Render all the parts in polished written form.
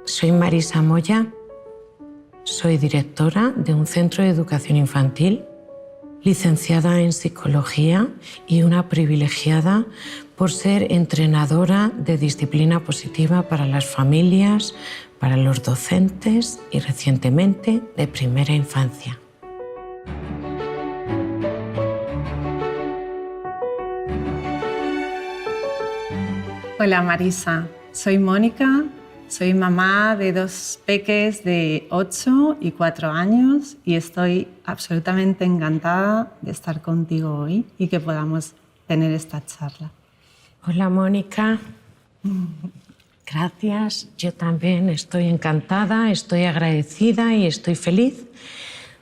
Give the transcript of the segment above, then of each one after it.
Soy Marisa Moya, soy directora de un centro de educación infantil, licenciada en psicología y una privilegiada por ser entrenadora de disciplina positiva para las familias, para los docentes y recientemente de primera infancia. Hola Marisa, soy Mónica, soy mamá de dos peques de 8 y 4 años y estoy absolutamente encantada de estar contigo hoy y que podamos tener esta charla. Hola Mónica, gracias. Yo también estoy encantada, estoy agradecida y estoy feliz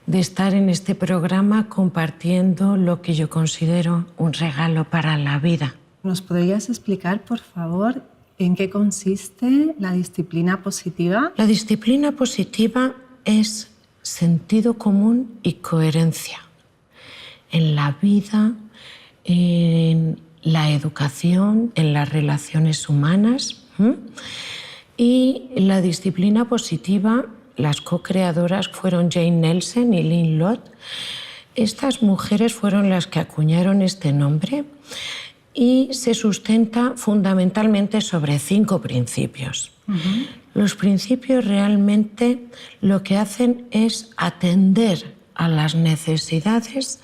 de estar en este programa compartiendo lo que yo considero un regalo para la vida. ¿Nos podrías explicar, por favor, en qué consiste la disciplina positiva? La disciplina positiva es sentido común y coherencia en la vida, en la educación, en las relaciones humanas. Y la disciplina positiva, las co-creadoras fueron Jane Nelsen y Lynn Lott. Estas mujeres fueron las que acuñaron este nombre y se sustenta fundamentalmente sobre 5 principios. Los principios realmente lo que hacen es atender a las necesidades,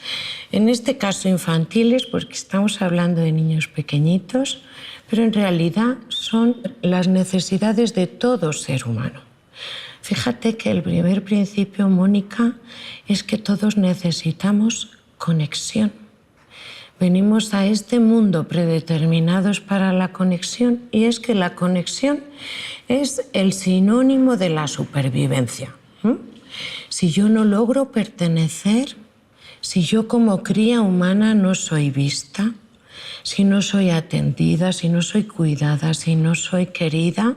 en este caso infantiles, porque estamos hablando de niños pequeñitos, pero en realidad son las necesidades de todo ser humano. Fíjate que el primer principio, Mónica, es que todos necesitamos conexión. Venimos a este mundo predeterminados para la conexión y es que la conexión es el sinónimo de la supervivencia. Si yo no logro pertenecer, si yo como cría humana no soy vista, si no soy atendida, si no soy cuidada, si no soy querida,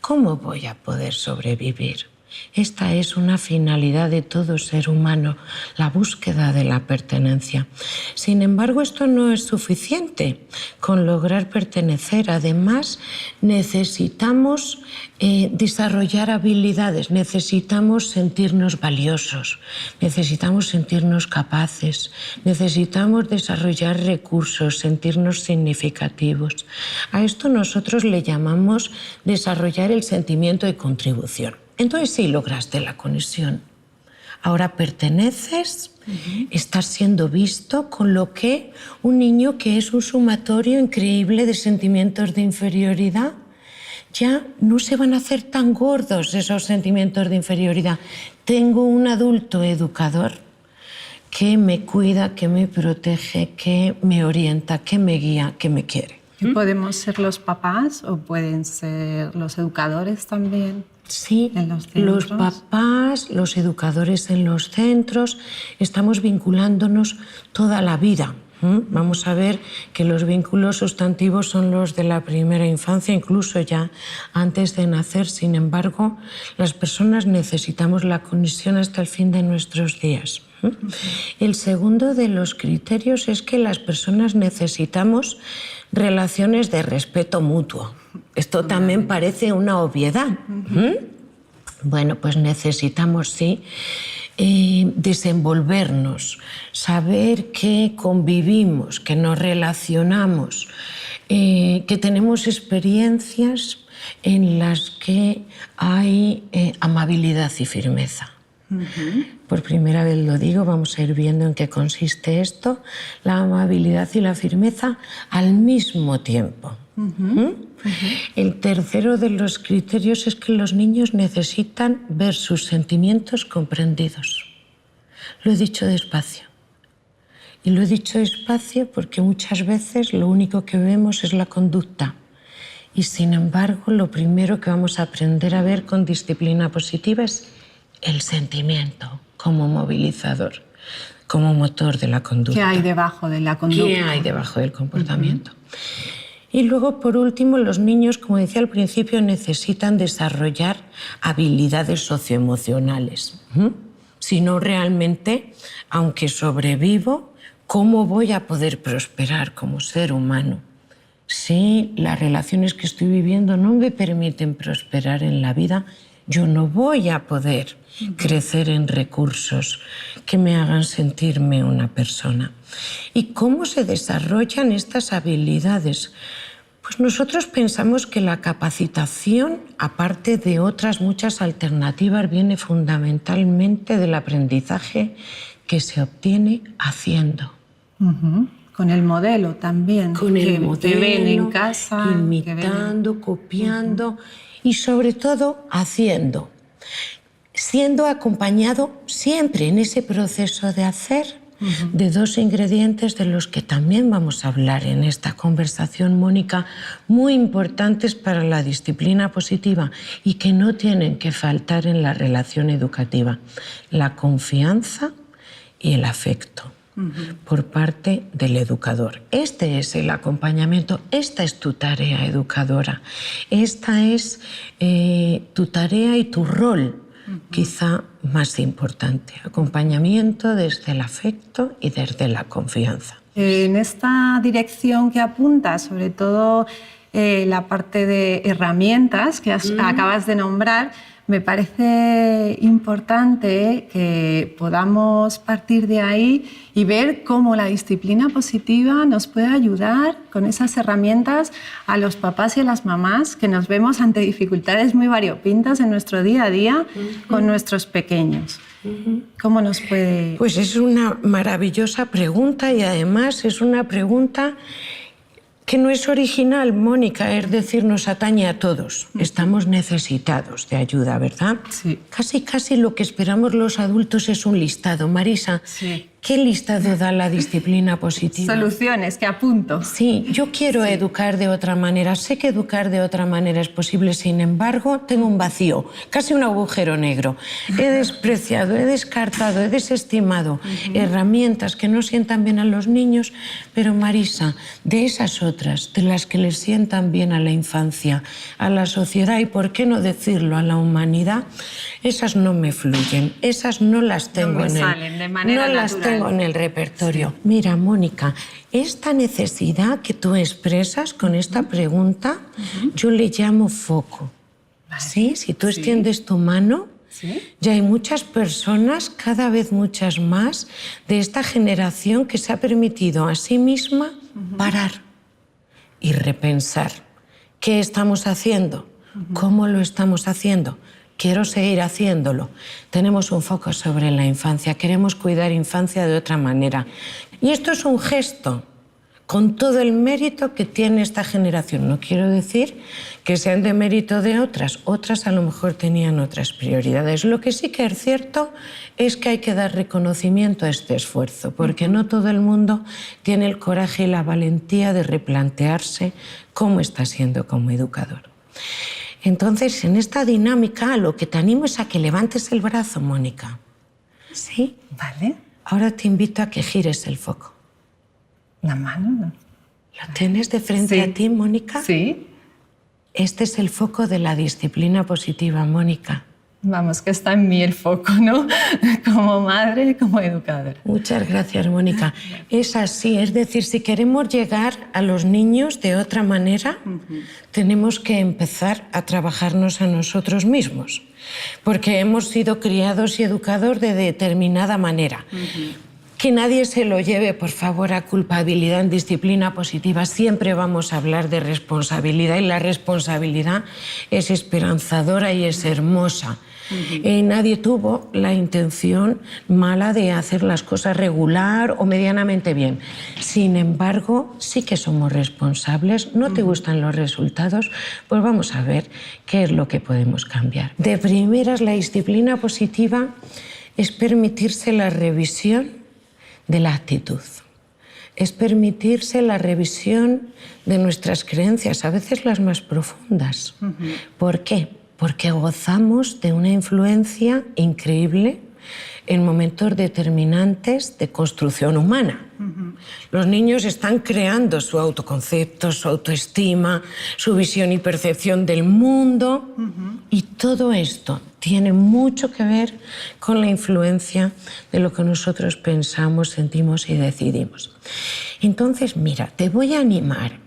¿cómo voy a poder sobrevivir? Esta es una finalidad de todo ser humano, la búsqueda de la pertenencia. Sin embargo, esto no es suficiente con lograr pertenecer. Además, necesitamos desarrollar habilidades, necesitamos sentirnos valiosos, necesitamos sentirnos capaces, necesitamos desarrollar recursos, sentirnos significativos. A esto nosotros le llamamos desarrollar el sentimiento de contribución. Entonces sí lograste la conexión. Ahora perteneces, estás siendo visto, con lo que un niño que es un sumatorio increíble de sentimientos de inferioridad, ya no se van a hacer tan gordos esos sentimientos de inferioridad. Tengo un adulto educador que me cuida, que me protege, que me orienta, que me guía, que me quiere. ¿Podemos ser los papás o pueden ser los educadores también? Sí, los papás, los educadores en los centros, estamos vinculándonos toda la vida. Vamos a ver que los vínculos sustantivos son los de la primera infancia, incluso ya antes de nacer. Sin embargo, las personas necesitamos la conexión hasta el fin de nuestros días. El segundo de los criterios es que las personas necesitamos relaciones de respeto mutuo. Esto también parece una obviedad. Bueno, pues necesitamos, sí, desenvolvernos, saber que convivimos, que nos relacionamos, que tenemos experiencias en las que hay amabilidad y firmeza. Por primera vez lo digo, vamos a ir viendo en qué consiste esto, la amabilidad y la firmeza al mismo tiempo. El tercero de los criterios es que los niños necesitan ver sus sentimientos comprendidos. Lo he dicho despacio. Y lo he dicho despacio porque muchas veces lo único que vemos es la conducta. Y sin embargo, lo primero que vamos a aprender a ver con disciplina positiva es el sentimiento como movilizador, como motor de la conducta. ¿Qué hay debajo de la conducta? ¿Qué hay debajo del comportamiento? Y luego, por último, los niños, como decía al principio, necesitan desarrollar habilidades socioemocionales. Si no, realmente, aunque sobrevivo, ¿cómo voy a poder prosperar como ser humano Si las relaciones que estoy viviendo no me permiten prosperar en la vida, yo no voy a poder crecer en recursos que me hagan sentirme una persona. ¿Y cómo se desarrollan estas habilidades? Pues nosotros pensamos que la capacitación, aparte de otras muchas alternativas, viene fundamentalmente del aprendizaje que se obtiene haciendo. Con el modelo también. Con el modelo, que ven en casa. imitando, copiando y sobre todo haciendo. Siendo acompañado siempre en ese proceso de hacer de dos ingredientes de los que también vamos a hablar en esta conversación, Mónica, muy importantes para la disciplina positiva y que no tienen que faltar en la relación educativa: la confianza y el afecto por parte del educador. Este es el acompañamiento, esta es tu tarea educadora, esta es tu tarea y tu rol quizá más importante: acompañamiento desde el afecto y desde la confianza. En esta dirección que apunta, sobre todo la parte de herramientas que acabas de nombrar, me parece importante que podamos partir de ahí y ver cómo la disciplina positiva nos puede ayudar con esas herramientas a los papás y a las mamás que nos vemos ante dificultades muy variopintas en nuestro día a día con nuestros pequeños. ¿Cómo nos puede...? Pues es una maravillosa pregunta y además es una pregunta que no es original, Mónica, es decir, nos atañe a todos. Estamos necesitados de ayuda, ¿verdad? Sí. Casi lo que esperamos los adultos es un listado. Marisa, sí. ¿Qué listado da la disciplina positiva? Soluciones, que apunto. Sí, yo quiero educar de otra manera. Sé que educar de otra manera es posible, sin embargo, tengo un vacío, casi un agujero negro. He despreciado, he descartado, he desestimado herramientas que no sientan bien a los niños, pero Marisa, de esas otras, de las que les sientan bien a la infancia, a la sociedad y, por qué no decirlo, a la humanidad, esas no me fluyen, esas no las tengo no me salen de manera natural. Tengo en el repertorio. Sí. Mira, Mónica, esta necesidad que tú expresas con esta pregunta, yo le llamo foco. Vale. ¿Sí? Si tú extiendes tu mano, ya hay muchas personas, cada vez muchas más, de esta generación que se ha permitido a sí misma parar y repensar. ¿Qué estamos haciendo? ¿Cómo lo estamos haciendo? Quiero seguir haciéndolo. Tenemos un foco sobre la infancia, queremos cuidar infancia de otra manera. Y esto es un gesto con todo el mérito que tiene esta generación. No quiero decir que sean de mérito de otras. Otras a lo mejor tenían otras prioridades. Lo que sí que es cierto es que hay que dar reconocimiento a este esfuerzo, porque no todo el mundo tiene el coraje y la valentía de replantearse cómo está siendo como educador. Entonces, en esta dinámica, lo que te animo es a que levantes el brazo, Mónica. ¿Sí? Vale. Ahora te invito a que gires el foco. ¿La mano? No. ¿Lo tienes de frente a ti, Mónica? Sí. Este es el foco de la disciplina positiva, Mónica. Vamos, que está en mí el foco, ¿no? Como madre, como educadora. Muchas gracias, Mónica. Es así, es decir, si queremos llegar a los niños de otra manera, tenemos que empezar a trabajarnos a nosotros mismos, porque hemos sido criados y educados de determinada manera. Que nadie se lo lleve, por favor, a culpabilidad en disciplina positiva. Siempre vamos a hablar de responsabilidad y la responsabilidad es esperanzadora y es hermosa. Nadie tuvo la intención mala de hacer las cosas regular o medianamente bien. Sin embargo, sí que somos responsables. ¿No te gustan los resultados? Pues vamos a ver qué es lo que podemos cambiar. De primeras, la disciplina positiva es permitirse la revisión de la actitud. Es permitirse la revisión de nuestras creencias, a veces las más profundas. ¿Por qué? Porque gozamos de una influencia increíble en momentos determinantes de construcción humana. Los niños están creando su autoconcepto, su autoestima, su visión y percepción del mundo, y todo esto tiene mucho que ver con la influencia de lo que nosotros pensamos, sentimos y decidimos. Entonces, mira, te voy a animar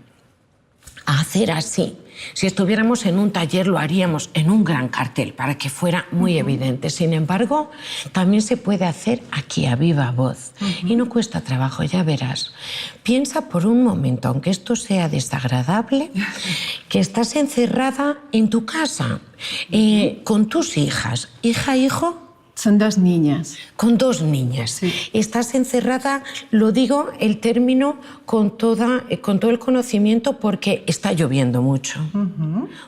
a hacer así. Si estuviéramos en un taller lo haríamos en un gran cartel para que fuera muy evidente. Sin embargo, también se puede hacer aquí a viva voz y no cuesta trabajo, ya verás. Piensa por un momento, aunque esto sea desagradable, que estás encerrada en tu casa con tus hijas. ¿Hija, hijo? Son 2 niñas. Con 2 niñas. Sí. Estás encerrada, lo digo el término con todo el conocimiento porque está lloviendo mucho.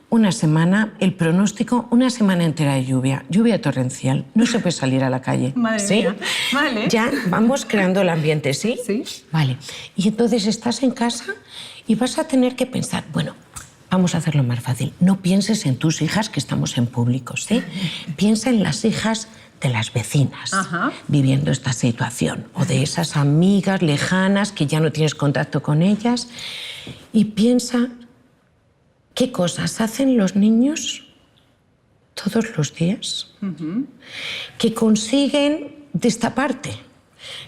Una semana, el pronóstico, una semana entera de lluvia torrencial. No se puede salir a la calle. Madre ¿Sí? mía. Vale. Ya vamos creando el ambiente, ¿sí? Sí. Vale. Y entonces estás en casa y vas a tener que pensar, bueno, vamos a hacerlo más fácil. No pienses en tus hijas, que estamos en público, ¿sí? Piensa en las hijas de las vecinas viviendo esta situación o de esas amigas lejanas que ya no tienes contacto con ellas y piensa qué cosas hacen los niños todos los días que consiguen destaparte,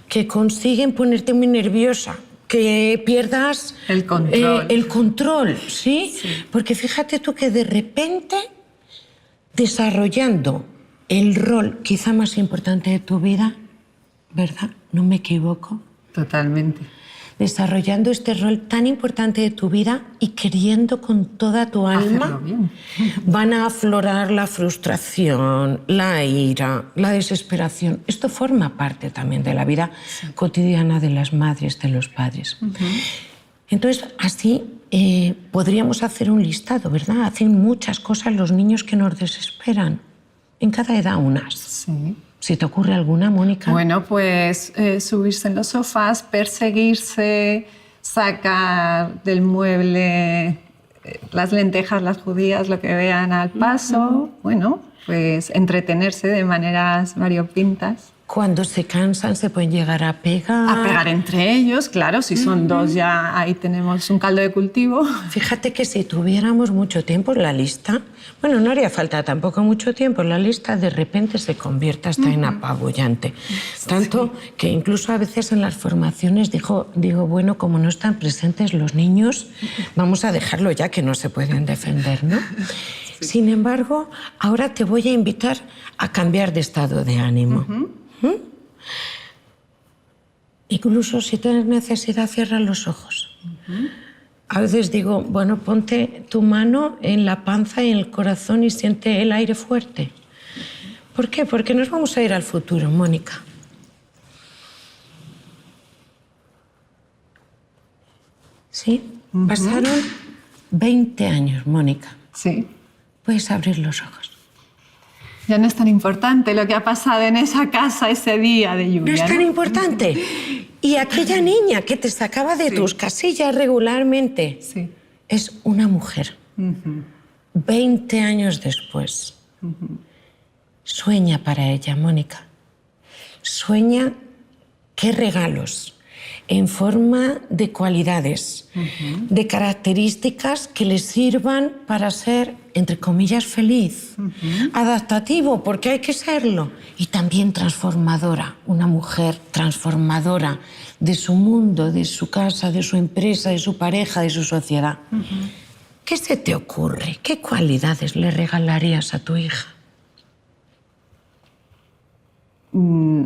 que consiguen ponerte muy nerviosa, que pierdas El control. el control, ¿sí? Porque fíjate tú que de repente desarrollando el rol quizá más importante de tu vida, ¿verdad? ¿No me equivoco? Totalmente. Desarrollando este rol tan importante de tu vida y queriendo con toda tu alma, Hacerlo bien. van a aflorar la frustración, la ira, la desesperación. Esto forma parte también de la vida cotidiana de las madres, de los padres. Entonces, así podríamos hacer un listado, ¿verdad? Hacen muchas cosas los niños que nos desesperan. En cada edad unas. Sí. ¿Si te ocurre alguna, Mónica? Bueno, pues subirse en los sofás, perseguirse, sacar del mueble las lentejas, las judías, lo que vean al paso. Bueno, pues entretenerse de maneras variopintas. Cuando se cansan se pueden llegar a pegar. A pegar entre ellos, claro, si son 2 ya ahí tenemos un caldo de cultivo. Fíjate que si tuviéramos mucho tiempo en la lista, bueno, no haría falta tampoco mucho tiempo, la lista de repente se convierte hasta en apabullante. Tanto que incluso a veces en las formaciones digo, bueno, como no están presentes los niños, vamos a dejarlo ya que no se pueden defender, ¿no? Sin embargo, ahora te voy a invitar a cambiar de estado de ánimo. Incluso si tienes necesidad, cierra los ojos. A veces digo, bueno, ponte tu mano en la panza y en el corazón y siente el aire fuerte. ¿Por qué? Porque nos vamos a ir al futuro, Mónica. ¿Sí? Pasaron 20 años, Mónica. Sí. Puedes abrir los ojos. Ya no es tan importante lo que ha pasado en esa casa ese día de lluvia. No es tan importante. Y aquella niña que te sacaba de tus casillas regularmente es una mujer. 20 años después. Sueña para ella, Mónica. Sueña qué regalos en forma de cualidades, de características que le sirvan para ser, entre comillas, feliz, adaptativo, porque hay que serlo, y también transformadora, una mujer transformadora de su mundo, de su casa, de su empresa, de su pareja, de su sociedad. ¿Qué se te ocurre? ¿Qué cualidades le regalarías a tu hija?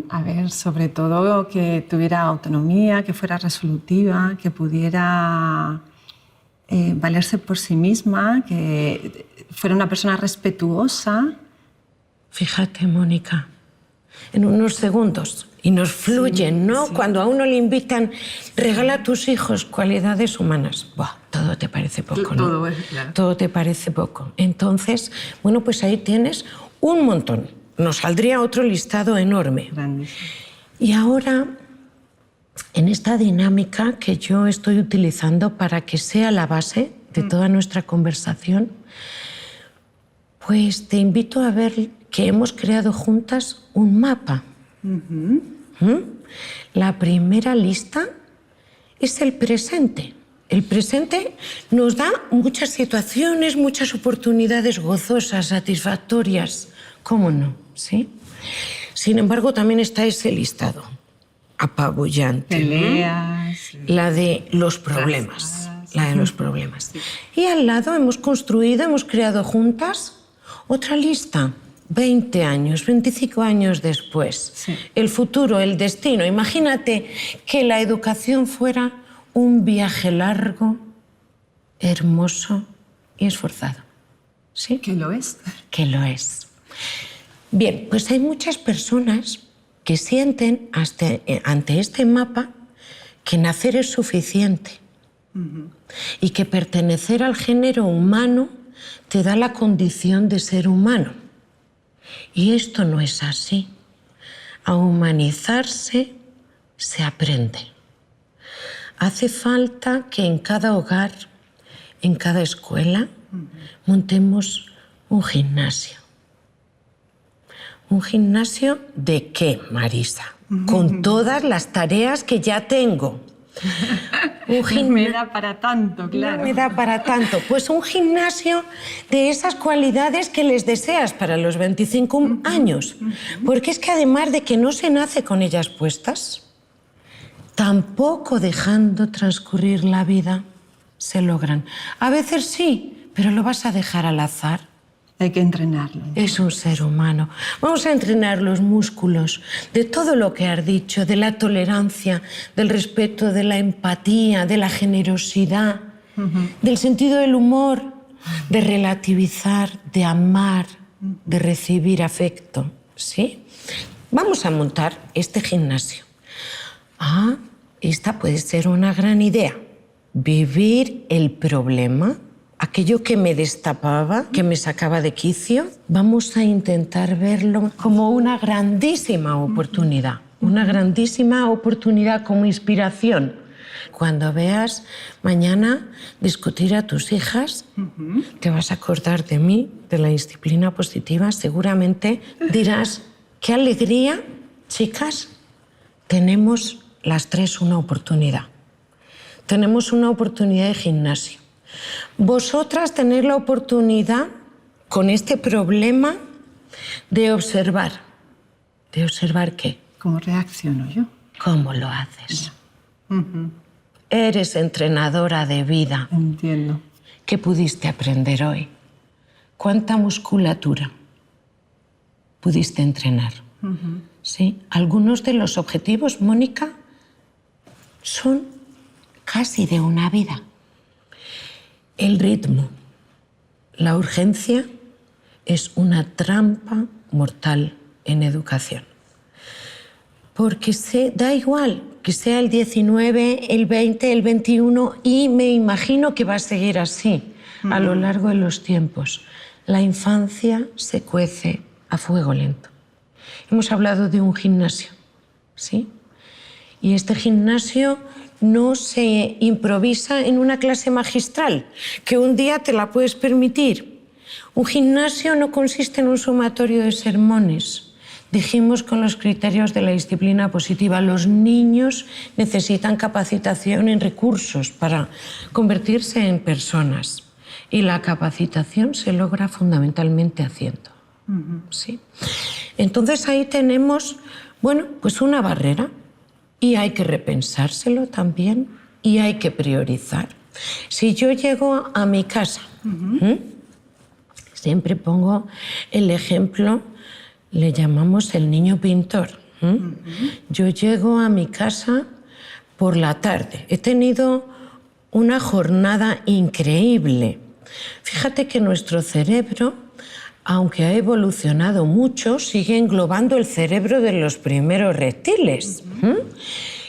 A ver, sobre todo que tuviera autonomía, que fuera resolutiva, que pudiera valerse por sí misma, que fuera una persona respetuosa. Fíjate, Mónica, en unos segundos, y nos fluyen, ¿no? Cuando a uno le invitan, regala a tus hijos cualidades humanas. Buah, todo te parece poco, ¿no? Todo es, claro. Todo te parece poco. Entonces, bueno, pues ahí tienes un montón. Nos saldría otro listado enorme. Grandísimo. Y ahora, en esta dinámica que yo estoy utilizando para que sea la base de toda nuestra conversación, pues te invito a ver que hemos creado juntas un mapa. La primera lista es el presente. El presente nos da muchas situaciones, muchas oportunidades gozosas, satisfactorias. ¿Cómo no? ¿Sí? Sin embargo, también está ese listado apabullante. Peleas. La de los problemas. la de los problemas. Y al lado hemos construido, hemos creado juntas otra lista. 20 años, 25 años después. Sí. El futuro, el destino. Imagínate que la educación fuera un viaje largo, hermoso y esforzado. ¿Sí? Que lo es. Que lo es. Bien, pues hay muchas personas que sienten ante este mapa que nacer es suficiente y que pertenecer al género humano te da la condición de ser humano. Y esto no es así. A humanizarse se aprende. Hace falta que en cada hogar, en cada escuela, montemos un gimnasio. ¿Un gimnasio de qué, Marisa? Con todas las tareas que ya tengo. Me da para tanto, claro. No me da para tanto. Pues un gimnasio de esas cualidades que les deseas para los 25 años. Porque es que además de que no se nace con ellas puestas, tampoco dejando transcurrir la vida se logran. A veces sí, pero lo vas a dejar al azar. Hay que entrenarlo. Es un ser humano. Vamos a entrenar los músculos de todo lo que has dicho, de la tolerancia, del respeto, de la empatía, de la generosidad, del sentido del humor, de relativizar, de amar, de recibir afecto. ¿Sí? Vamos a montar este gimnasio. Ah, esta puede ser una gran idea. Vivir el problema, aquello que me destapaba, que me sacaba de quicio, vamos a intentar verlo como una grandísima oportunidad. Una grandísima oportunidad como inspiración. Cuando veas mañana discutir a tus hijas, te vas a acordar de mí, de la disciplina positiva. Seguramente dirás, qué alegría, chicas, tenemos las tres una oportunidad. Tenemos una oportunidad de gimnasio. Vosotras tenéis la oportunidad, con este problema, de observar. ¿De observar qué? ¿Cómo reacciono yo? ¿Cómo lo haces? Eres entrenadora de vida. Entiendo. ¿Qué pudiste aprender hoy? ¿Cuánta musculatura pudiste entrenar? ¿Sí? Algunos de los objetivos, Mónica, son casi de una vida. El ritmo, la urgencia, es una trampa mortal en educación. Porque da igual que sea el 19, el 20, el 21, y me imagino que va a seguir así a lo largo de los tiempos. La infancia se cuece a fuego lento. Hemos hablado de un gimnasio, ¿sí? Y este gimnasio no se improvisa en una clase magistral, que un día te la puedes permitir. Un gimnasio no consiste en un sumatorio de sermones. Dijimos con los criterios de la disciplina positiva, los niños necesitan capacitación en recursos para convertirse en personas. Y la capacitación se logra fundamentalmente haciendo. ¿Sí? Entonces ahí tenemos, bueno, pues una barrera. Y hay que repensárselo también y hay que priorizar. Si yo llego a mi casa, siempre pongo el ejemplo, le llamamos el niño pintor. Yo llego a mi casa por la tarde. He tenido una jornada increíble. Fíjate que nuestro cerebro, aunque ha evolucionado mucho, sigue englobando el cerebro de los primeros reptiles.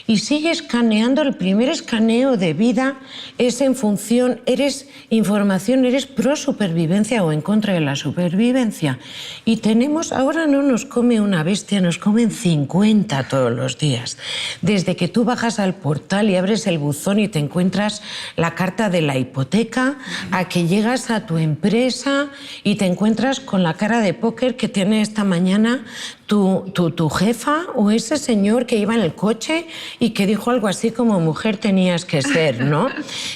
Y sigue escaneando. El primer escaneo de vida es en función, eres información, eres pro supervivencia o en contra de la supervivencia. Y tenemos, ahora no nos come una bestia, nos comen 50 todos los días. Desde que tú bajas al portal y abres el buzón y te encuentras la carta de la hipoteca, a que llegas a tu empresa y te encuentras con la cara de póker que tiene esta mañana tu jefa o ese señor que iba en el coche y que dijo algo así como mujer tenías que ser, ¿no?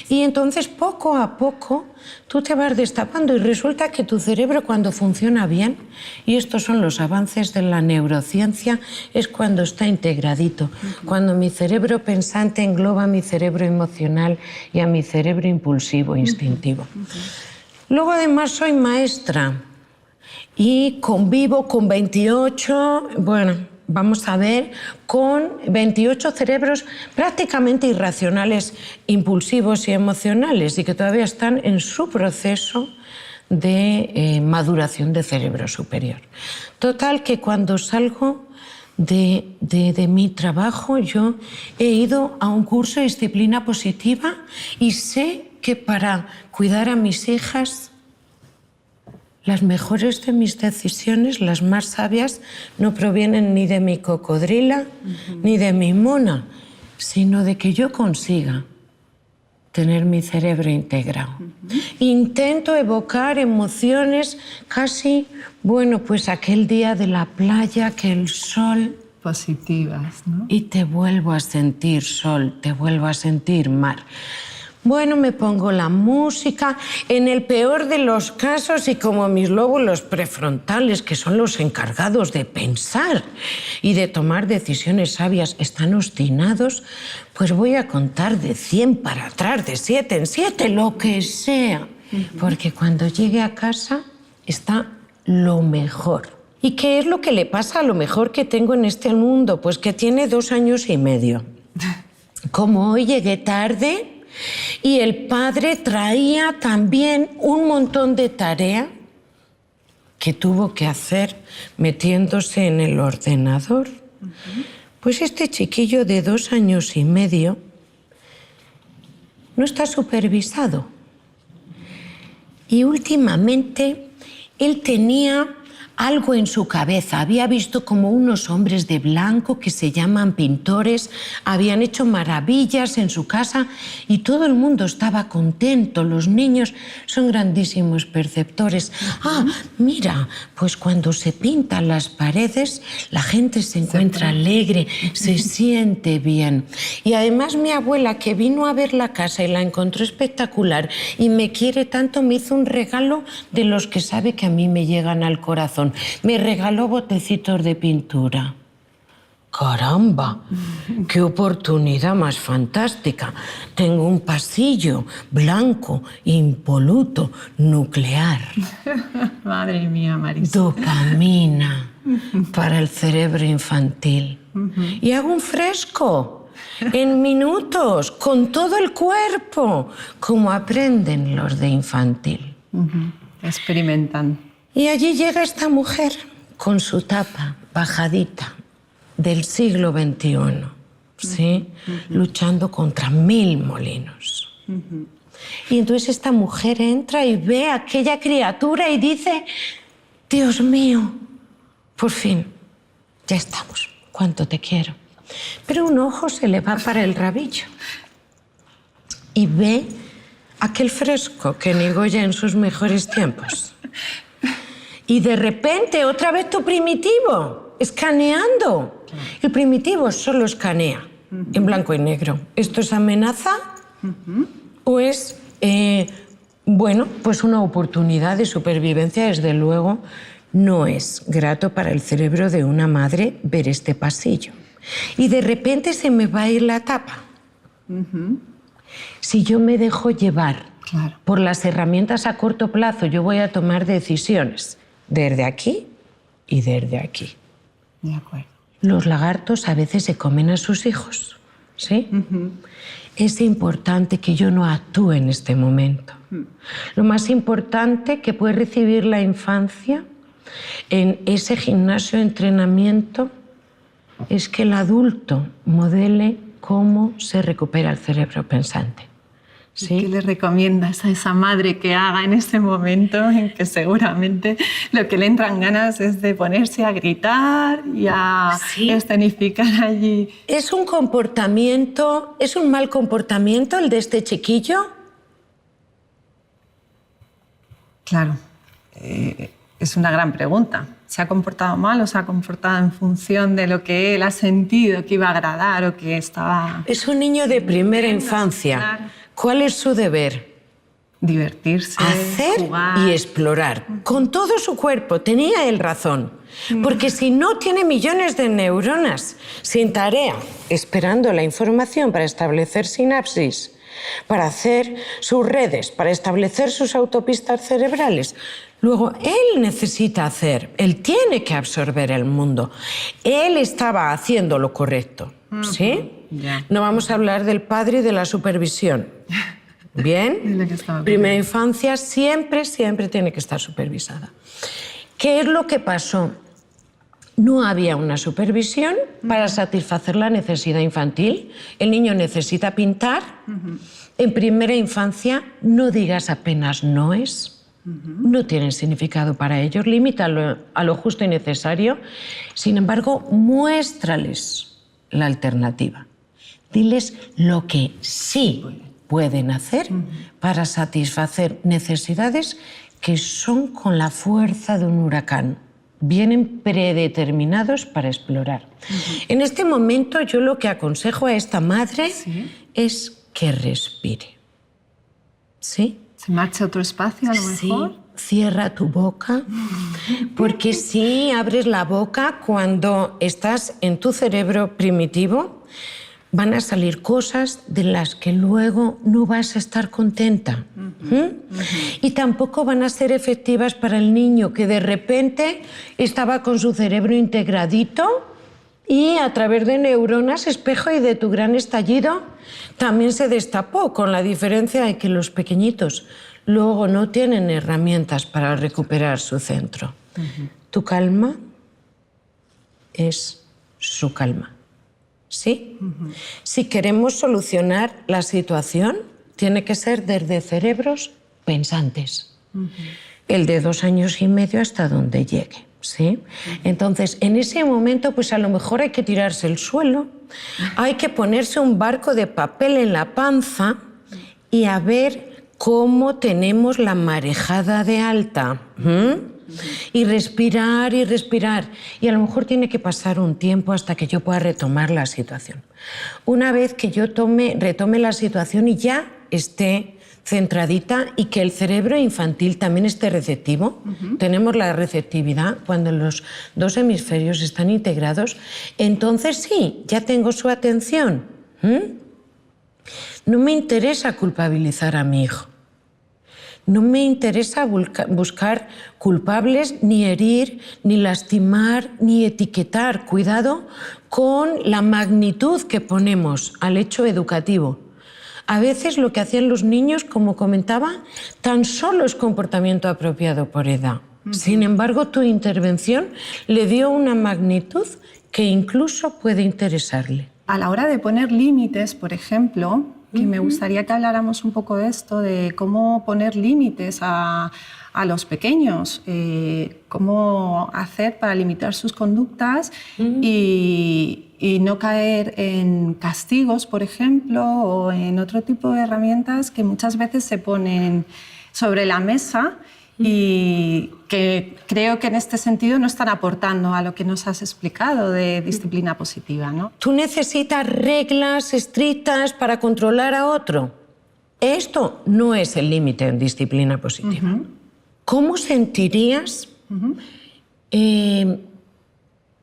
Y entonces poco a poco tú te vas destapando y resulta que tu cerebro cuando funciona bien, y estos son los avances de la neurociencia, es cuando está integradito, cuando mi cerebro pensante engloba a mi cerebro emocional y a mi cerebro impulsivo, instintivo. Luego además soy maestra y convivo con 28, vamos a ver, con 28 cerebros prácticamente irracionales, impulsivos y emocionales y que todavía están en su proceso de maduración de cerebro superior. Total, que cuando salgo de mi trabajo yo he ido a un curso de disciplina positiva y sé que para cuidar a mis hijas las mejores de mis decisiones, las más sabias, no provienen ni de mi cocodrila ni de mi mona, sino de que yo consiga tener mi cerebro integrado. Intento evocar emociones casi, pues aquel día de la playa, que el sol... Positivas, ¿no? Y te vuelvo a sentir sol, te vuelvo a sentir mar. Me pongo la música, en el peor de los casos, y como mis lóbulos prefrontales, que son los encargados de pensar y de tomar decisiones sabias, están obstinados, pues voy a contar de 100 para atrás, de 7 en 7, lo que sea. Porque cuando llegue a casa está lo mejor. ¿Y qué es lo que le pasa a lo mejor que tengo en este mundo? Pues que tiene 2 años y medio. Como hoy llegué tarde... Y el padre traía también un montón de tarea que tuvo que hacer metiéndose en el ordenador. Pues este chiquillo de 2 años y medio no está supervisado. Y últimamente él tenía algo en su cabeza. Había visto como unos hombres de blanco que se llaman pintores, habían hecho maravillas en su casa y todo el mundo estaba contento. Los niños son grandísimos perceptores. Mira, pues cuando se pintan las paredes, la gente se encuentra alegre, se siente bien. Y además mi abuela, que vino a ver la casa y la encontró espectacular y me quiere tanto, me hizo un regalo de los que sabe que a mí me llegan al corazón. Me regaló botecitos de pintura. ¡Caramba! ¡Qué oportunidad más fantástica! Tengo un pasillo blanco, impoluto, nuclear. Madre mía, Marisa. Dopamina para el cerebro infantil. Y hago un fresco en minutos, con todo el cuerpo, como aprenden los de infantil. Experimentan. Y allí llega esta mujer con su tapa bajadita del siglo XXI, ¿sí? Luchando contra 1000 molinos. Y entonces esta mujer entra y ve a aquella criatura y dice: Dios mío, por fin, ya estamos, cuánto te quiero. Pero un ojo se le va para el rabillo y ve aquel fresco que ni Goya en sus mejores tiempos. Y de repente, otra vez tu primitivo, escaneando. El primitivo solo escanea en blanco y negro. ¿Esto es amenaza? ¿O es, pues una oportunidad de supervivencia? Desde luego, no es grato para el cerebro de una madre ver este pasillo. Y de repente se me va a ir la tapa. Si yo me dejo llevar por las herramientas a corto plazo, yo voy a tomar decisiones desde aquí y desde aquí. De acuerdo. Los lagartos a veces se comen a sus hijos, ¿sí? Es importante que yo no actúe en este momento. Lo más importante que puede recibir la infancia en ese gimnasio de entrenamiento es que el adulto modele cómo se recupera el cerebro pensante. ¿Sí? ¿Qué le recomiendas a esa madre que haga en ese momento en que seguramente lo que le entran ganas es de ponerse a gritar y a escenificar allí? ¿Es un comportamiento, es un mal comportamiento el de este chiquillo? Claro. Es una gran pregunta. ¿Se ha comportado mal o se ha comportado en función de lo que él ha sentido que iba a agradar o que estaba...? Es un niño de primera infancia. Claro. ¿Cuál es su deber? Divertirse, Hacer jugar. y explorar. Con todo su cuerpo. Tenía él razón. Porque si no tiene millones de neuronas sin tarea, esperando la información para establecer sinapsis, para hacer sus redes, para establecer sus autopistas cerebrales, luego él necesita hacer, él tiene que absorber el mundo. Él estaba haciendo lo correcto, ¿sí? Ya. No vamos a hablar del padre y de la supervisión. ¿Bien? Primera infancia siempre tiene que estar supervisada. ¿Qué es lo que pasó? No había una supervisión para satisfacer la necesidad infantil. El niño necesita pintar. En primera infancia no digas apenas noes. No tienen significado para ellos. Limítalo a lo justo y necesario. Sin embargo, muéstrales la alternativa. Diles lo que sí pueden hacer para satisfacer necesidades que son con la fuerza de un huracán. Vienen predeterminados para explorar. En este momento yo lo que aconsejo a esta madre es que respire. ¿Sí? ¿Se marcha a otro espacio a lo mejor? Sí, cierra tu boca, porque si abres la boca cuando estás en tu cerebro primitivo, van a salir cosas de las que luego no vas a estar contenta. Y tampoco van a ser efectivas para el niño que de repente estaba con su cerebro integradito y a través de neuronas espejo y de tu gran estallido también se destapó, con la diferencia de que los pequeñitos luego no tienen herramientas para recuperar su centro. Tu calma es su calma. ¿Sí? Si queremos solucionar la situación, tiene que ser desde cerebros pensantes. El de 2 años y medio hasta donde llegue. ¿Sí? Entonces, en ese momento, pues a lo mejor hay que tirarse al suelo, hay que ponerse un barco de papel en la panza y a ver cómo tenemos la marejada de alta. Y respirar y respirar. Y a lo mejor tiene que pasar un tiempo hasta que yo pueda retomar la situación. Una vez que yo retome la situación y ya esté centradita y que el cerebro infantil también esté receptivo, tenemos la receptividad cuando los 2 hemisferios están integrados, entonces sí, ya tengo su atención. No me interesa culpabilizar a mi hijo. No me interesa buscar culpables, ni herir, ni lastimar, ni etiquetar. Cuidado con la magnitud que ponemos al hecho educativo. A veces lo que hacían los niños, como comentaba, tan solo es comportamiento apropiado por edad. Sin embargo, tu intervención le dio una magnitud que incluso puede interesarle. A la hora de poner límites, por ejemplo, que me gustaría que habláramos un poco de esto, de cómo poner límites a los pequeños, cómo hacer para limitar sus conductas y no caer en castigos, por ejemplo, o en otro tipo de herramientas que muchas veces se ponen sobre la mesa y que creo que en este sentido no están aportando a lo que nos has explicado de disciplina positiva, ¿no? Tú necesitas reglas estrictas para controlar a otro. Esto no es el límite en disciplina positiva. ¿Cómo sentirías que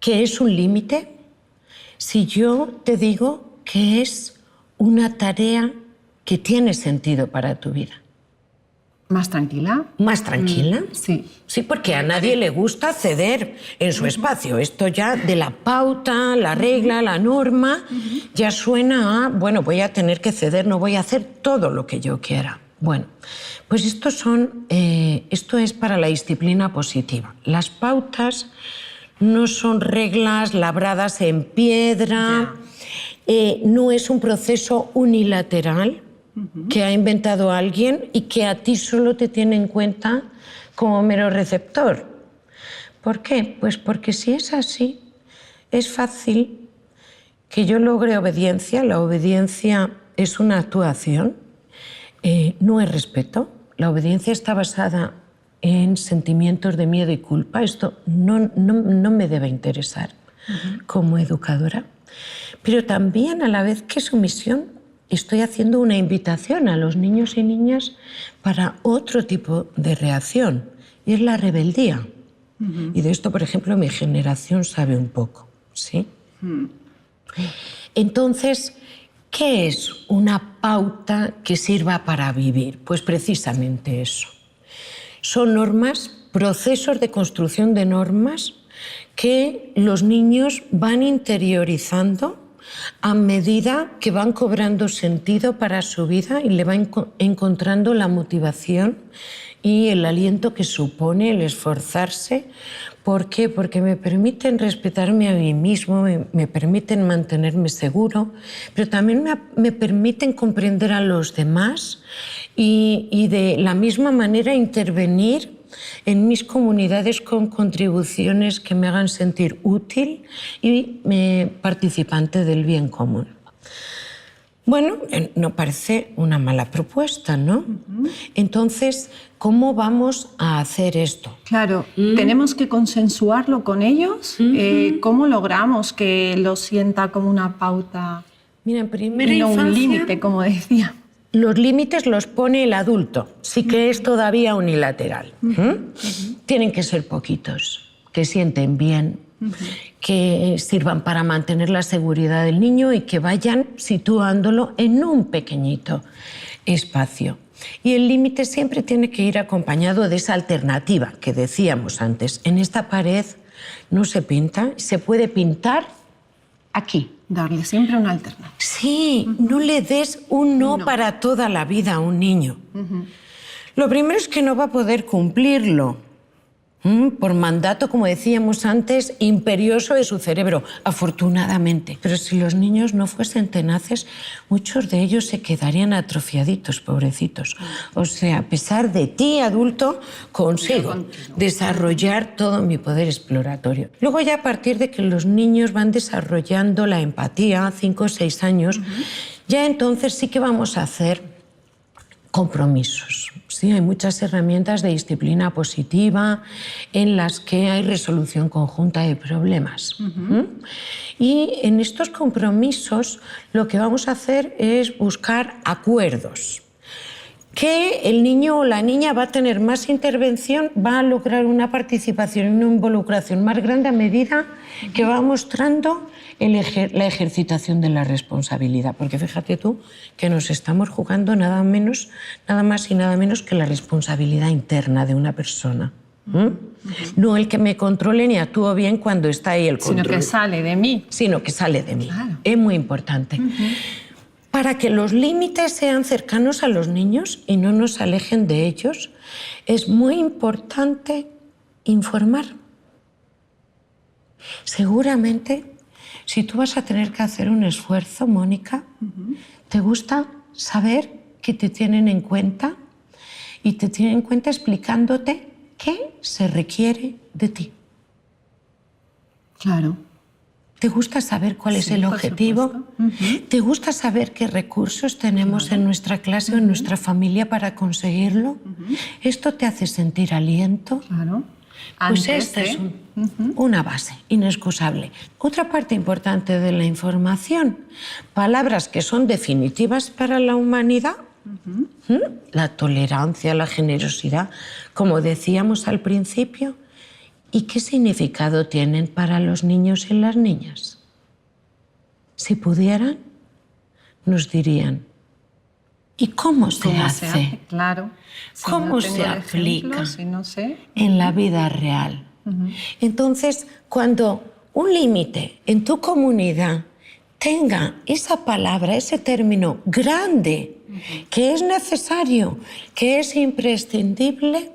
es un límite si yo te digo que es una tarea que tiene sentido para tu vida? ¿Más tranquila? ¿Más tranquila? Sí. Sí, porque a nadie le gusta ceder en su espacio. Esto ya de la pauta, la regla, la norma, ya suena a, bueno, voy a tener que ceder, no voy a hacer todo lo que yo quiera. Bueno, pues esto es para la disciplina positiva. Las pautas no son reglas labradas en piedra, no es un proceso unilateral que ha inventado alguien y que a ti solo te tiene en cuenta como mero receptor. ¿Por qué? Pues porque si es así, es fácil que yo logre obediencia. La obediencia es una actuación, no es respeto. La obediencia está basada en sentimientos de miedo y culpa. Esto no me debe interesar como educadora. Pero también, a la vez que su misión, estoy haciendo una invitación a los niños y niñas para otro tipo de reacción, y es la rebeldía. Y de esto, por ejemplo, mi generación sabe un poco, ¿sí? Entonces, ¿qué es una pauta que sirva para vivir? Pues precisamente eso. Son normas, procesos de construcción de normas que los niños van interiorizando a medida que van cobrando sentido para su vida y le van encontrando la motivación y el aliento que supone el esforzarse. ¿Por qué? Porque me permiten respetarme a mí mismo, me permiten mantenerme seguro, pero también me permiten comprender a los demás y de la misma manera intervenir en mis comunidades con contribuciones que me hagan sentir útil y participante del bien común. Bueno, no parece una mala propuesta, ¿no? Entonces, ¿cómo vamos a hacer esto? Claro, tenemos que consensuarlo con ellos. ¿Cómo logramos que lo sienta como una pauta? Mira, en primera y no infancia, un límite, como decía. Los límites los pone el adulto, sí que es todavía unilateral. Tienen que ser poquitos, que sienten bien, que sirvan para mantener la seguridad del niño y que vayan situándolo en un pequeñito espacio. Y el límite siempre tiene que ir acompañado de esa alternativa que decíamos antes. En esta pared no se pinta, se puede pintar aquí. Darle siempre una alternativa. Sí, no le des un no para toda la vida a un niño. Lo primero es que no va a poder cumplirlo. Por mandato, como decíamos antes, imperioso de su cerebro, afortunadamente. Pero si los niños no fuesen tenaces, muchos de ellos se quedarían atrofiaditos, pobrecitos. O sea, a pesar de ti, adulto, consigo desarrollar todo mi poder exploratorio. Luego ya a partir de que los niños van desarrollando la empatía, 5 o 6 años, ya entonces sí que vamos a hacer compromisos. Sí, hay muchas herramientas de disciplina positiva en las que hay resolución conjunta de problemas. Y en estos compromisos lo que vamos a hacer es buscar acuerdos. Que el niño o la niña va a tener más intervención, va a lograr una participación y una involucración más grande a medida que va mostrando la ejercitación de la responsabilidad. Porque fíjate tú que nos estamos jugando nada más y nada menos que la responsabilidad interna de una persona. No el que me controle ni actúo bien cuando está ahí el control. Sino que sale de mí. Sino que sale de mí. Claro. Es muy importante. Para que los límites sean cercanos a los niños y no nos alejen de ellos, es muy importante informar. Seguramente, si tú vas a tener que hacer un esfuerzo, Mónica, te gusta saber que te tienen en cuenta y te tienen en cuenta explicándote qué se requiere de ti. Claro. ¿Te gusta saber cuál es el objetivo? ¿Te gusta saber qué recursos tenemos en nuestra clase o en nuestra familia para conseguirlo? ¿Esto te hace sentir aliento? Claro. Pues esta es una base inexcusable. Otra parte importante de la información, palabras que son definitivas para la humanidad, la tolerancia, la generosidad, como decíamos al principio. ¿Y qué significado tienen para los niños y las niñas? Si pudieran, nos dirían, ¿y cómo se hace? Claro. ¿Cómo se aplica si no sé. en la vida real? Entonces, cuando un límite en tu comunidad tenga esa palabra, ese término grande, que es necesario, que es imprescindible,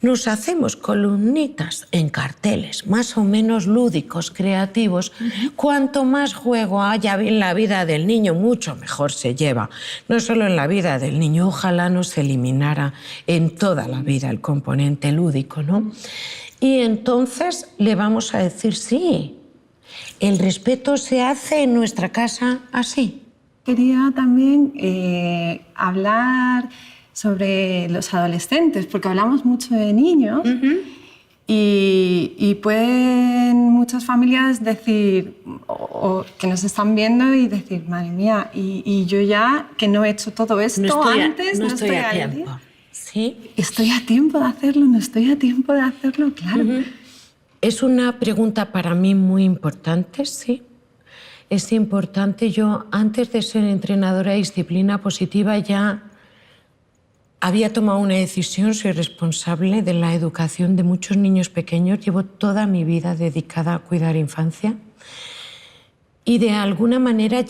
nos hacemos columnitas en carteles, más o menos lúdicos, creativos. Cuanto más juego haya en la vida del niño, mucho mejor se lleva. No solo en la vida del niño, ojalá no se eliminara en toda la vida el componente lúdico, ¿no? Y entonces le vamos a decir, sí, el respeto se hace en nuestra casa así. Quería también hablar sobre los adolescentes, porque hablamos mucho de niños. Y pueden muchas familias decir, o que nos están viendo y decir, madre mía, y yo ya que no he hecho todo esto antes, no estoy a tiempo. ¿Sí? Estoy a tiempo de hacerlo, no estoy a tiempo de hacerlo, claro. Es una pregunta para mí muy importante, sí. Es importante. Yo, antes de ser entrenadora de disciplina positiva, ya había tomado una decisión. Soy responsable de la educación de muchos niños pequeños. Llevo toda mi vida dedicada a cuidar infancia. Y de alguna manera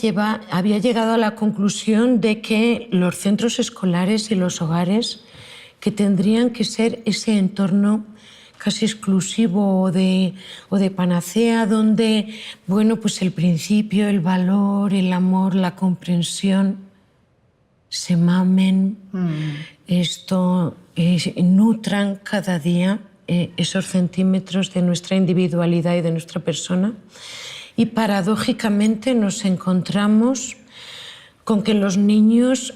había llegado a la conclusión de que los centros escolares y los hogares, que tendrían que ser ese entorno casi exclusivo o de panacea, donde, bueno, pues el principio, el valor, el amor, la comprensión se mamen, nutran cada día esos centímetros de nuestra individualidad y de nuestra persona. Y paradójicamente nos encontramos con que los niños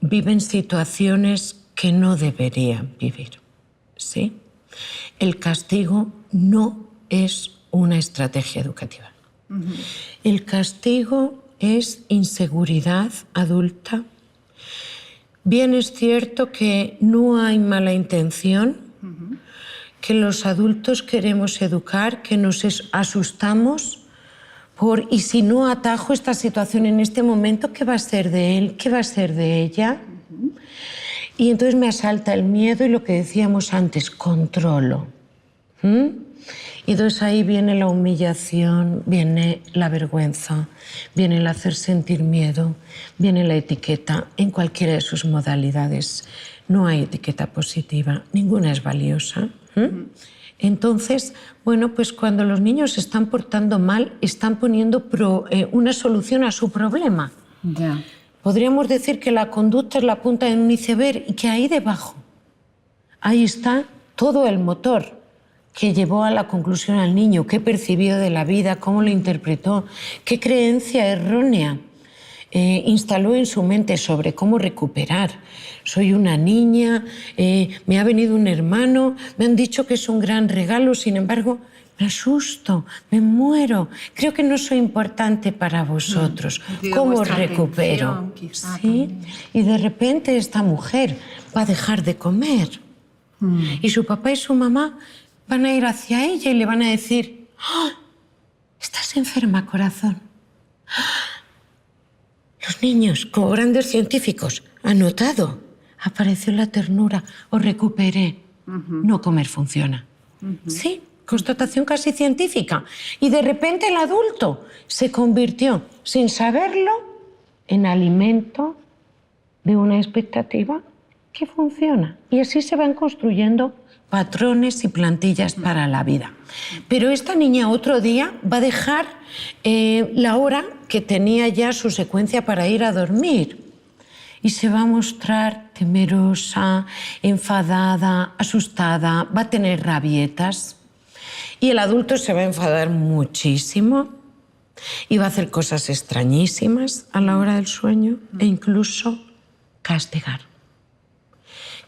viven situaciones que no deberían vivir, ¿sí? El castigo no es una estrategia educativa. El castigo es inseguridad adulta. Bien es cierto que no hay mala intención, que los adultos queremos educar, que nos asustamos por ¿y si no atajo esta situación en este momento, qué va a ser de él, qué va a ser de ella? Y entonces me asalta el miedo y lo que decíamos antes, controlo. Y entonces ahí viene la humillación, viene la vergüenza, viene el hacer sentir miedo, viene la etiqueta en cualquiera de sus modalidades. No hay etiqueta positiva, ninguna es valiosa. Entonces, bueno, pues cuando los niños se están portando mal, están poniendo una solución a su problema. Ya. Podríamos decir que la conducta es la punta de un iceberg y que ahí debajo, ahí está todo el motor que llevó a la conclusión al niño, qué percibió de la vida, cómo lo interpretó, qué creencia errónea instaló en su mente sobre cómo recuperar. Soy una niña, me ha venido un hermano, me han dicho que es un gran regalo, sin embargo, me asusto, me muero, creo que no soy importante para vosotros. ¿Cómo recupero? ¿Sí? Y de repente esta mujer va a dejar de comer. Y su papá y su mamá van a ir hacia ella y le van a decir, ¡oh! Estás enferma, corazón. Los niños, como grandes científicos, han notado. Apareció la ternura, os recuperé. No comer funciona. Sí, constatación casi científica. Y de repente el adulto se convirtió, sin saberlo, en alimento de una expectativa que funciona. Y así se van construyendo patrones y plantillas para la vida. Pero esta niña otro día va a dejar la hora que tenía ya su secuencia para ir a dormir y se va a mostrar temerosa, enfadada, asustada, va a tener rabietas y el adulto se va a enfadar muchísimo y va a hacer cosas extrañísimas a la hora del sueño e incluso castigar.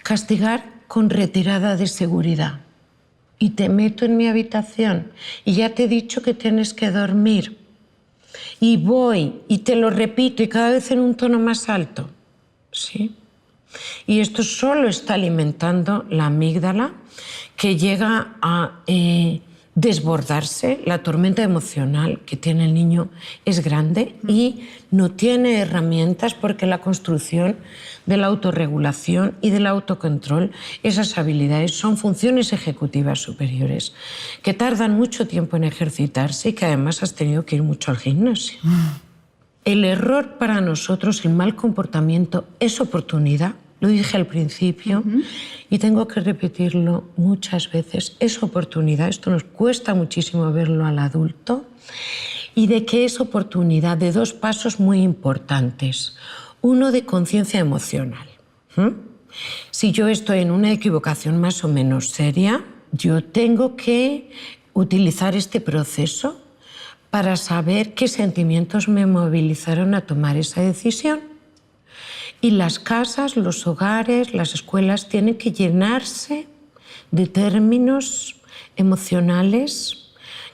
Castigar con retirada de seguridad. Y te meto en mi habitación y ya te he dicho que tienes que dormir. Y voy y te lo repito y cada vez en un tono más alto. ¿Sí? Y esto solo está alimentando la amígdala, que llega a desbordarse. La tormenta emocional que tiene el niño es grande y no tiene herramientas porque la construcción de la autorregulación y del autocontrol, esas habilidades son funciones ejecutivas superiores que tardan mucho tiempo en ejercitarse y que además has tenido que ir mucho al gimnasio. El error para nosotros, el mal comportamiento, es oportunidad. Lo dije al principio y tengo que repetirlo muchas veces. Es oportunidad, esto nos cuesta muchísimo verlo al adulto. ¿Y de qué es oportunidad? De dos pasos muy importantes. Uno de conciencia emocional. Si yo estoy en una equivocación más o menos seria, yo tengo que utilizar este proceso para saber qué sentimientos me movilizaron a tomar esa decisión Y las casas, los hogares, las escuelas tienen que llenarse de términos emocionales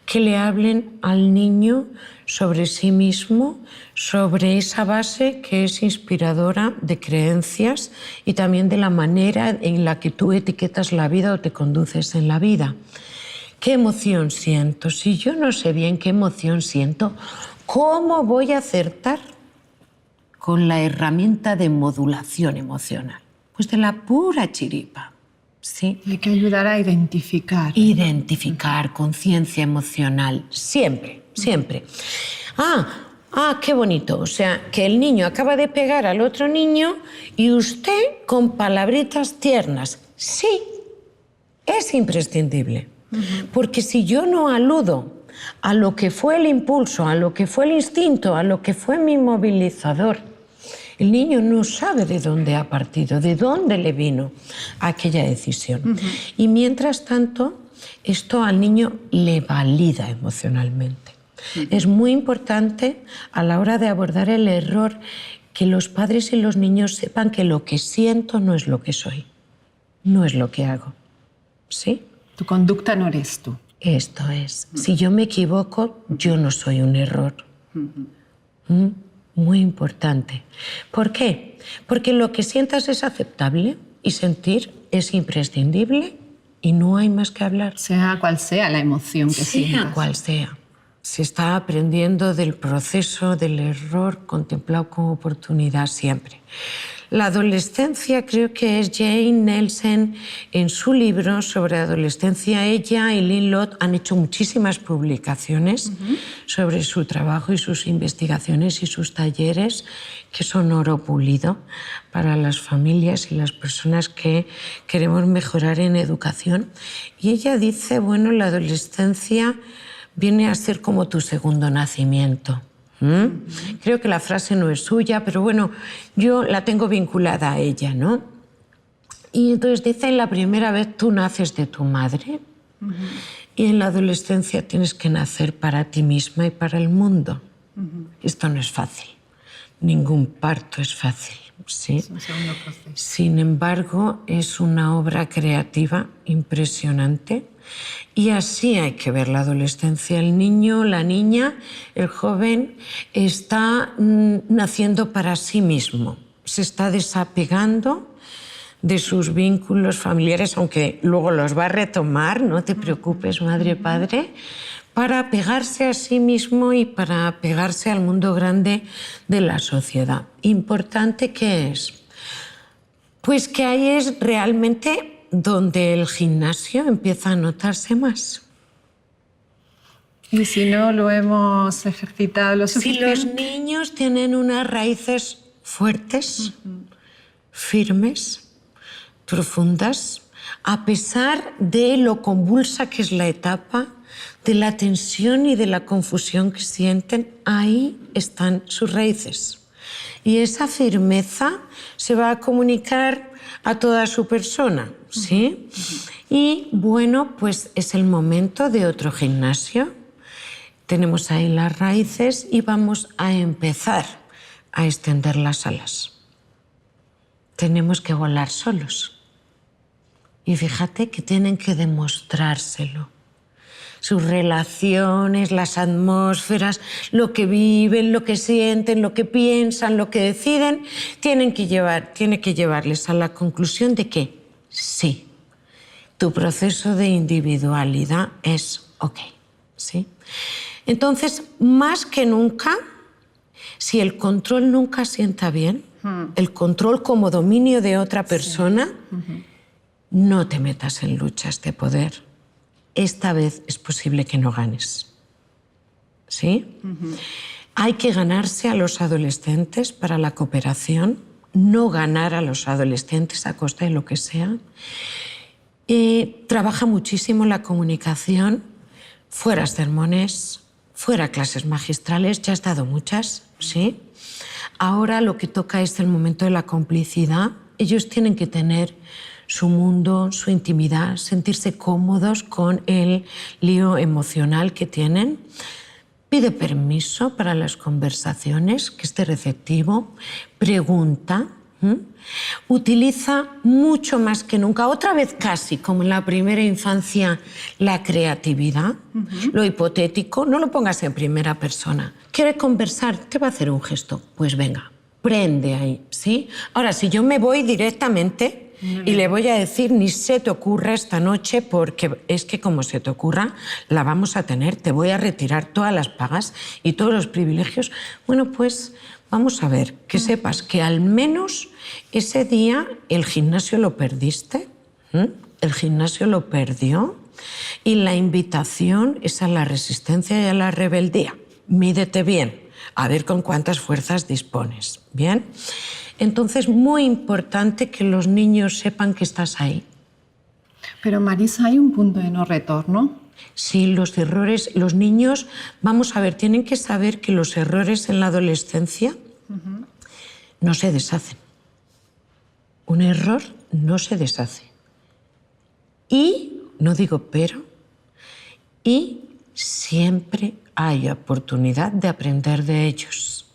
que le hablen al niño sobre sí mismo, sobre esa base que es inspiradora de creencias y también de la manera en la que tú etiquetas la vida o te conduces en la vida. ¿Qué emoción siento? Si yo no sé bien qué emoción siento, ¿cómo voy a acertar con la herramienta de modulación emocional? Pues de la pura chiripa, ¿sí? Hay que ayudar a identificar. Identificar, conciencia emocional, siempre, siempre. Qué bonito. O sea, que el niño acaba de pegar al otro niño y usted con palabritas tiernas. Sí, es imprescindible. Porque si yo no aludo a lo que fue el impulso, a lo que fue el instinto, a lo que fue mi movilizador, el niño no sabe de dónde ha partido, de dónde le vino aquella decisión. Y mientras tanto, esto al niño le valida emocionalmente. Es muy importante a la hora de abordar el error que los padres y los niños sepan que lo que siento no es lo que soy, no es lo que hago. ¿Sí? Tu conducta no eres tú. Esto es. Si yo me equivoco, yo no soy un error. Muy importante. ¿Por qué? Porque lo que sientas es aceptable y sentir es imprescindible y no hay más que hablar. Sea cual sea la emoción que sientas. Sea cual sea. Se está aprendiendo del proceso del error contemplado como oportunidad siempre. La adolescencia, creo que es Jane Nelsen, en su libro sobre adolescencia, ella y Lynn Lott han hecho muchísimas publicaciones sobre su trabajo y sus investigaciones y sus talleres, que son oro pulido para las familias y las personas que queremos mejorar en educación. Y ella dice, bueno, la adolescencia viene a ser como tu segundo nacimiento. Creo que la frase no es suya, pero bueno, yo la tengo vinculada a ella, ¿no? Y entonces dice, la primera vez tú naces de tu madre y en la adolescencia tienes que nacer para ti misma y para el mundo. Esto no es fácil, ningún parto es fácil, ¿sí? Es un segundo proceso. Sin embargo, es una obra creativa impresionante. Y así hay que ver la adolescencia. El niño, la niña, el joven está naciendo para sí mismo. Se está desapegando de sus vínculos familiares, aunque luego los va a retomar, no te preocupes, madre, padre, para pegarse a sí mismo y para pegarse al mundo grande de la sociedad. Importante que es, pues que ahí es realmente donde el gimnasio empieza a notarse más. Y si no lo hemos ejercitado lo suficiente... Si los niños tienen unas raíces fuertes, firmes, profundas, a pesar de lo convulsa que es la etapa, de la tensión y de la confusión que sienten, ahí están sus raíces. Y esa firmeza se va a comunicar a toda su persona, ¿sí? Y bueno, pues es el momento de otro gimnasio. Tenemos ahí las raíces y vamos a empezar a extender las alas. Tenemos que volar solos. Y fíjate que tienen que demostrárselo. Sus relaciones, las atmósferas, lo que viven, lo que sienten, lo que piensan, lo que deciden, tiene que llevarles a la conclusión de que sí, tu proceso de individualidad es ok, ¿sí? Entonces, más que nunca, si el control nunca sienta bien, el control como dominio de otra persona, no te metas en luchas de poder. Esta vez es posible que no ganes. ¿Sí? Hay que ganarse a los adolescentes para la cooperación, no ganar a los adolescentes a costa de lo que sea. Trabaja muchísimo la comunicación, fuera sermones, fuera clases magistrales, ya has dado muchas, ¿sí? Ahora lo que toca es el momento de la complicidad. Ellos tienen que tener su mundo, su intimidad, sentirse cómodos con el lío emocional que tienen. Pide permiso para las conversaciones, que esté receptivo, pregunta, Utiliza mucho más que nunca, otra vez casi como en la primera infancia, la creatividad, lo hipotético. No lo pongas en primera persona. ¿Quiere conversar? Te va a hacer un gesto. Pues venga, prende ahí, ¿sí? Ahora, si yo me voy directamente y le voy a decir, ni se te ocurra esta noche, porque es que como se te ocurra, la vamos a tener, te voy a retirar todas las pagas y todos los privilegios. Bueno, pues vamos a ver, que sepas que al menos ese día el gimnasio lo perdiste, el gimnasio lo perdió, y la invitación es a la resistencia y a la rebeldía. Mídete bien, a ver con cuántas fuerzas dispones, ¿bien? Entonces, muy importante que los niños sepan que estás ahí. Pero Marisa, ¿hay un punto de no retorno? Sí, los errores, los niños, vamos a ver, tienen que saber que los errores en la adolescencia no se deshacen. Un error no se deshace. Y, no digo pero, y siempre hay oportunidad de aprender de ellos.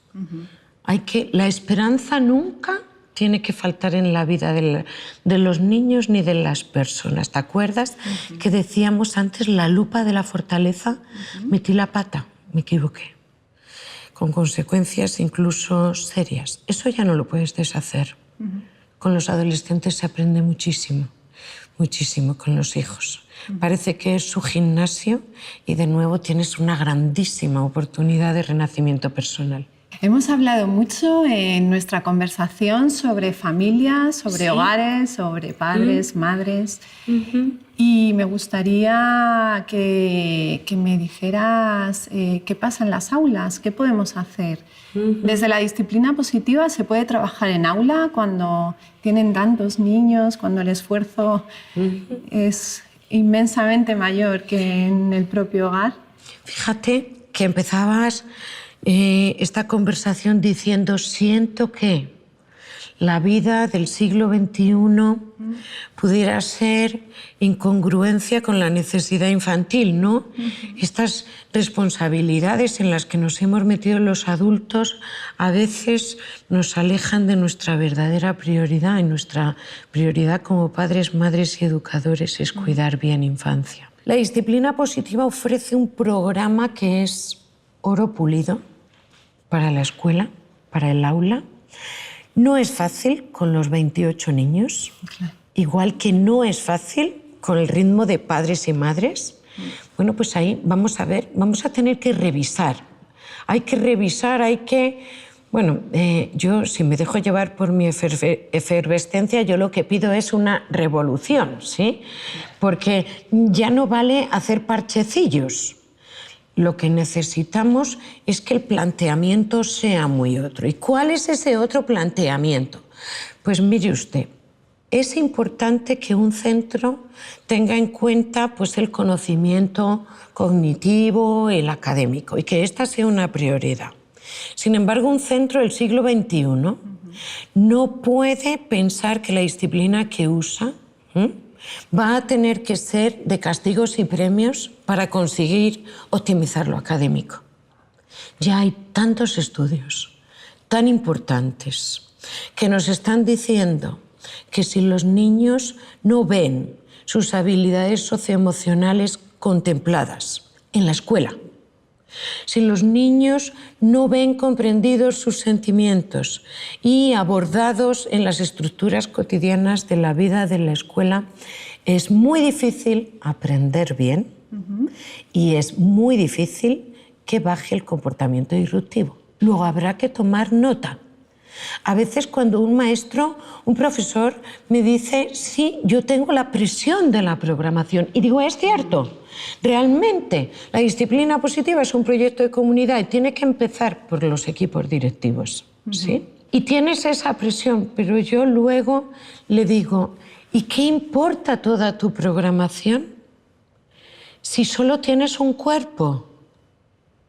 La esperanza nunca tiene que faltar en la vida de los niños ni de las personas. ¿Te acuerdas que decíamos antes la lupa de la fortaleza? Metí la pata, me equivoqué, con consecuencias incluso serias. Eso ya no lo puedes deshacer. Con los adolescentes se aprende muchísimo, muchísimo con los hijos. Parece que es su gimnasio y de nuevo tienes una grandísima oportunidad de renacimiento personal. Hemos hablado mucho en nuestra conversación sobre familias, sobre hogares, sobre padres, madres. Y me gustaría que me dijeras qué pasa en las aulas, qué podemos hacer. Desde la disciplina positiva se puede trabajar en aula cuando tienen tantos niños, cuando el esfuerzo es inmensamente mayor que en el propio hogar. Fíjate que empezabas esta conversación diciendo, siento que la vida del siglo XXI pudiera ser incongruencia con la necesidad infantil, ¿no? Estas responsabilidades en las que nos hemos metido los adultos a veces nos alejan de nuestra verdadera prioridad, y nuestra prioridad como padres, madres y educadores es cuidar bien infancia. La disciplina positiva ofrece un programa que es oro pulido para la escuela, para el aula. No es fácil con los 28 niños, igual que no es fácil con el ritmo de padres y madres. Bueno, pues ahí vamos a ver, vamos a tener que revisar. Hay que revisar, Bueno, yo si me dejo llevar por mi efervescencia, yo lo que pido es una revolución, ¿sí? Porque ya no vale hacer parchecillos. Lo que necesitamos es que el planteamiento sea muy otro. ¿Y cuál es ese otro planteamiento? Pues mire usted, es importante que un centro tenga en cuenta pues, el conocimiento cognitivo, el académico, y que esta sea una prioridad. Sin embargo, un centro del siglo XXI no puede pensar que la disciplina que usa va a tener que ser de castigos y premios para conseguir optimizar lo académico. Ya hay tantos estudios tan importantes que nos están diciendo que si los niños no ven sus habilidades socioemocionales contempladas en la escuela, si los niños no ven comprendidos sus sentimientos y abordados en las estructuras cotidianas de la vida de la escuela, es muy difícil aprender bien y es muy difícil que baje el comportamiento disruptivo. Luego habrá que tomar nota. A veces cuando un maestro, un profesor me dice, sí, yo tengo la presión de la programación, y digo, es cierto, realmente la disciplina positiva es un proyecto de comunidad y tiene que empezar por los equipos directivos, ¿sí? Y tienes esa presión, pero yo luego le digo, ¿y qué importa toda tu programación si solo tienes un cuerpo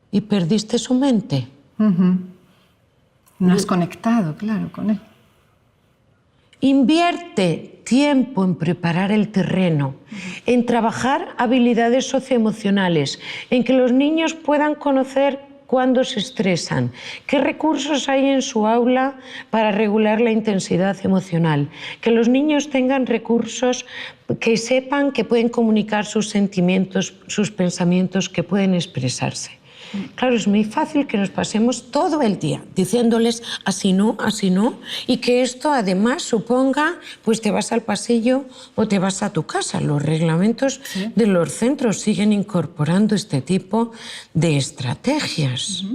y perdiste su mente? No has conectado, claro, con él. Invierte tiempo en preparar el terreno, en trabajar habilidades socioemocionales, en que los niños puedan conocer cuando se estresan, qué recursos hay en su aula para regular la intensidad emocional, que los niños tengan recursos que sepan que pueden comunicar sus sentimientos, sus pensamientos, que pueden expresarse. Claro, es muy fácil que nos pasemos todo el día diciéndoles así no, y que esto además suponga, pues te vas al pasillo o te vas a tu casa. Los reglamentos de los centros siguen incorporando este tipo de estrategias.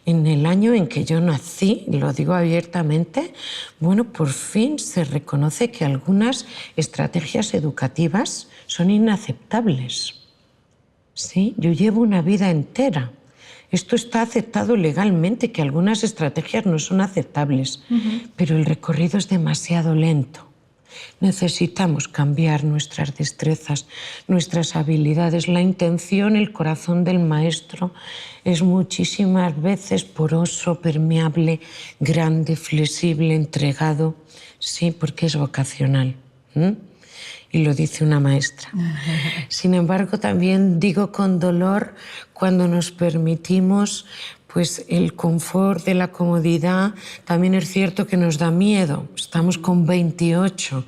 En el año en que yo nací, lo digo abiertamente, bueno, por fin se reconoce que algunas estrategias educativas son inaceptables. Sí, yo llevo una vida entera. Esto está aceptado legalmente, que algunas estrategias no son aceptables, pero el recorrido es demasiado lento. Necesitamos cambiar nuestras destrezas, nuestras habilidades. La intención, el corazón del maestro es muchísimas veces poroso, permeable, grande, flexible, entregado. Sí, porque es vocacional. Y lo dice una maestra. Sin embargo, también digo con dolor cuando nos permitimos pues, el confort de la comodidad. También es cierto que nos da miedo. Estamos con 28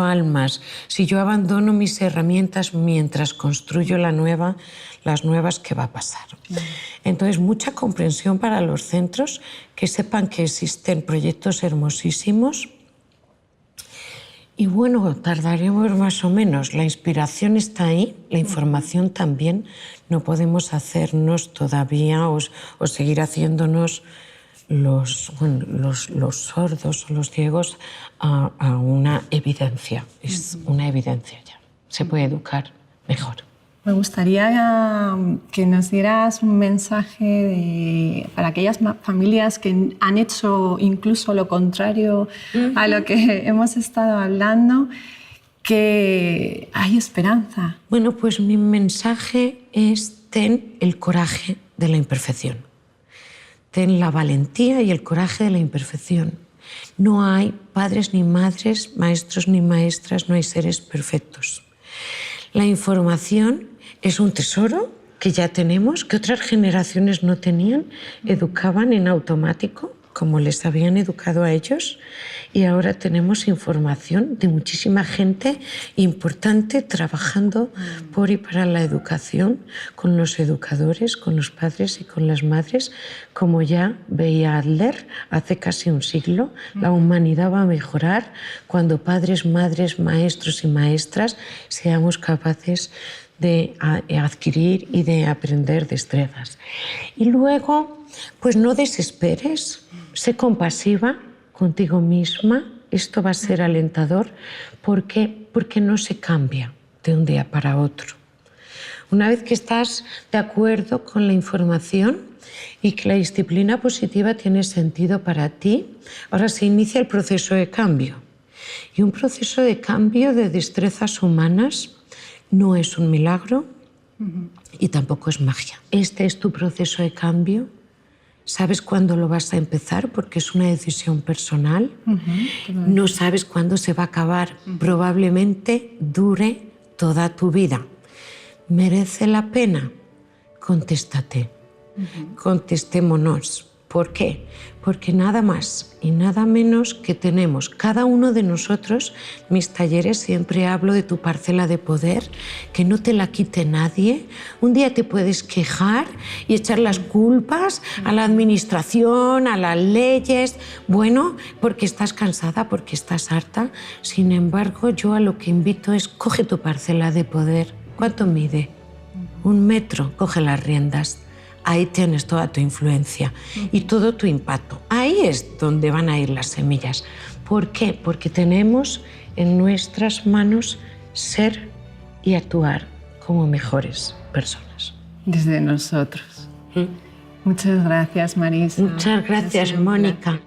almas. Si yo abandono mis herramientas mientras construyo las nuevas, ¿qué va a pasar? Entonces, mucha comprensión para los centros, que sepan que existen proyectos hermosísimos. Y bueno, tardaremos más o menos. La inspiración está ahí, la información también. No podemos hacernos todavía o seguir haciéndonos los sordos o los ciegos a una evidencia. Es una evidencia ya. Se puede educar mejor. Me gustaría que nos dieras un mensaje para aquellas familias que han hecho incluso lo contrario a lo que hemos estado hablando, que hay esperanza. Bueno, pues mi mensaje es: ten el coraje de la imperfección. Ten la valentía y el coraje de la imperfección. No hay padres ni madres, maestros ni maestras, no hay seres perfectos. La información es un tesoro que ya tenemos, que otras generaciones no tenían, educaban en automático, como les habían educado a ellos, y ahora tenemos información de muchísima gente importante trabajando por y para la educación, con los educadores, con los padres y con las madres. Como ya veía Adler hace casi un siglo, la humanidad va a mejorar cuando padres, madres, maestros y maestras seamos capaces de adquirir y de aprender destrezas. Y luego, pues no desesperes, sé compasiva contigo misma. Esto va a ser alentador porque no se cambia de un día para otro. Una vez que estás de acuerdo con la información y que la disciplina positiva tiene sentido para ti, ahora se inicia el proceso de cambio. Y un proceso de cambio de destrezas humanas no es un milagro y tampoco es magia. Este es tu proceso de cambio. ¿Sabes cuándo lo vas a empezar? Porque es una decisión personal. No sabes cuándo se va a acabar. Probablemente dure toda tu vida. ¿Merece la pena? Contéstate. Contestémonos. ¿Por qué? Porque nada más y nada menos que tenemos cada uno de nosotros. Mis talleres siempre hablo de tu parcela de poder, que no te la quite nadie. Un día te puedes quejar y echar las culpas a la administración, a las leyes, bueno, porque estás cansada, porque estás harta. Sin embargo, yo a lo que invito es: coge tu parcela de poder. ¿Cuánto mide? 1 metro, coge las riendas. Ahí tienes toda tu influencia y todo tu impacto. Ahí es donde van a ir las semillas. ¿Por qué? Porque tenemos en nuestras manos ser y actuar como mejores personas. Desde nosotros. Muchas gracias, Marisa. Muchas gracias, Mónica.